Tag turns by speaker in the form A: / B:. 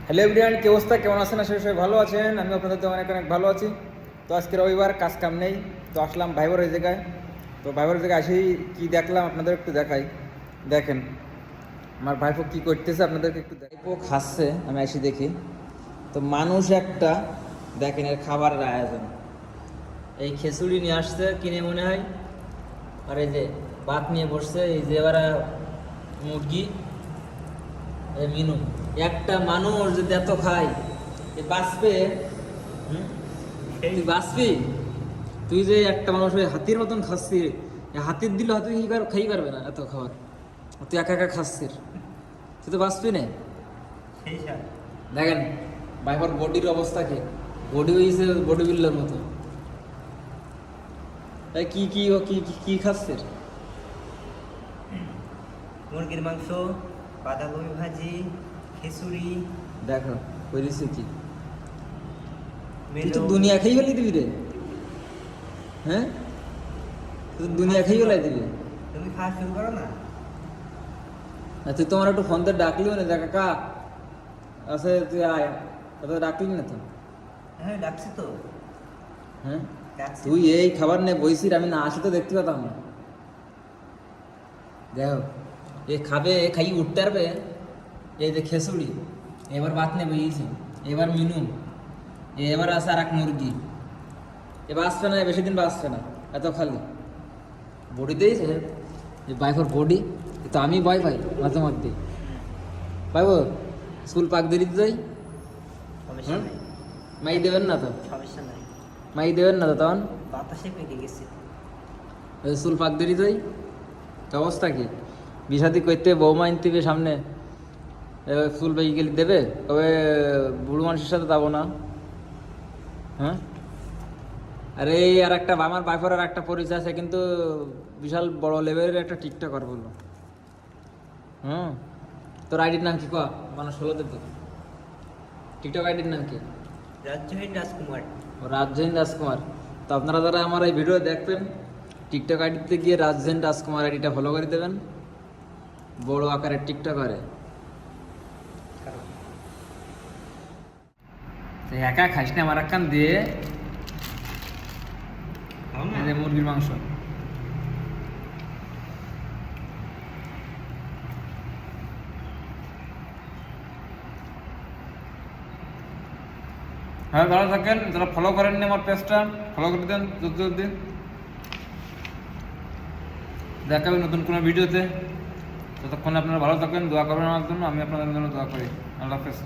A: Hello everyone, কি অবস্থা? কেমন আছেন? আসলে সবাই ভালো আছেন। আমি আপনাদের তো অনেক অনেক ভালো আছি। তো আজকে রবিবার, কাজ কাম নেই, তো আসলাম ভাইবার ওই জায়গায়। তো ভাইবার জায়গায় আসি কি দেখলাম আপনাদের একটু দেখাই। দেখেন আমার ভাইপো কি করতেছে, আপনাদেরকে একটু ভাইপো খাচ্ছে, আমি আসি দেখি। তো মানুষ একটা দেখেন এর খাবারের আয়োজন, এই খিচুড়ি নিয়ে আসছে কিনে মনে হয়, আর এই যে ভাত নিয়ে বসছে, এই যে এবার মুরগি মিনু। একটা মানুষ যদি এত খায় বাঁচবে? তুই বাঁচবি? তুই যে একটা মানুষ ওই হাতির মতন খাচ্ছি, হাতির দিলে হয়তো খাই পারবে না এত খাবার, তুই একা একা খাচ্ছিস, তুই তো বাঁচবি না। দেখেন ভাইবার বডির অবস্থা কি, বডি হয়েছে বডি বিল্ডার মতো। তাই কি কি ও কি কি কি খাচ্ছিস?
B: মুরগির মাংস, বাঁধাকপি ভাজি, খিচুড়ি।
A: দেখো করেছি কি, তুই তো
B: মেনু।
A: দুনিয়া খেয়ে ফেলি দিবি রে। হ্যাঁ, তুই তো দুনিয়া খেয়ে ফেলাই দিবি।
B: তুমি খাওয়া শুরু করো না।
A: তুই তোমার একটু ফোন দিয়ে ডাকলিও না, দেখা কা আছে, তুই আয়, তো ডাকলি না তো।
B: হ্যাঁ ডাকছি তো।
A: হ্যাঁ,
B: ডাকছি।
A: তুই এই খাবার নিয়ে বইছিস, আমি না আসি তো দেখতে পেতাম না। দেখো এ খাবে, খাই উঠতে পারবে। এই যে খেসুড়ি, এবার ভাত নেবে ইয়েছি, এবার মিনু, এবার আছে আর এক মুরগি। এ বাঁচবে না, বেশি দিন বাঁচবে না, এত খালি বডি দিয়েছে। যে বাইফর বডি, তো আমি ভয় পাই মাঝে মধ্যে। পাইব স্কুল পাক দিয়ে দিতে যাই,
B: সমস্যা নাই।
A: মাই দেবেন না তো,
B: সমস্যা নাই।
A: মাই দেবেন না তো তখন
B: বাতাসে পেকে গেছে।
A: স্কুল পাক দিয়ে যাই। তো অবস্থা কি, বিষাদি করতে বৌমা আনতে সামনে, স্কুল পেয়ে গেলে দেবে, তবে বুড়ো মানুষের সাথে যাবো না। হ্যাঁ, আরে আর একটা আমার বাইফার আর একটা পরিচয় আছে, কিন্তু বিশাল বড় লেভেলের একটা টিকটকার বললো। হুম, তোর আইডির নাম কি ক, মানুষ হলো তো টিকটক আইডির নাম কি?
B: রাজ্যহীন রাজকুমার।
A: ও রাজজৈন রাজকুমার। তো আপনারা যারা আমার এই ভিডিও দেখবেন, টিকটক আইডিতে গিয়ে রাজজৈন রাজকুমার আইডিটা ফলো করে দেবেন, বড় আকারের টিকটকারে। একা খাইস না, আমার একখান দিয়ে এই যে মুরগির মাংস। হ্যাঁ, ভালো থাকেন। যারা ফলো করেননি আমার পেজটা, ফলো করে দেন জলদি। দেখা হবে নতুন কোনো ভিডিওতে। ততক্ষণে আপনারা ভালো থাকবেন, দোয়া করবেন আমার জন্য, আমি আপনাদের জন্য দোয়া করি। আল্লাহ হাফেজ।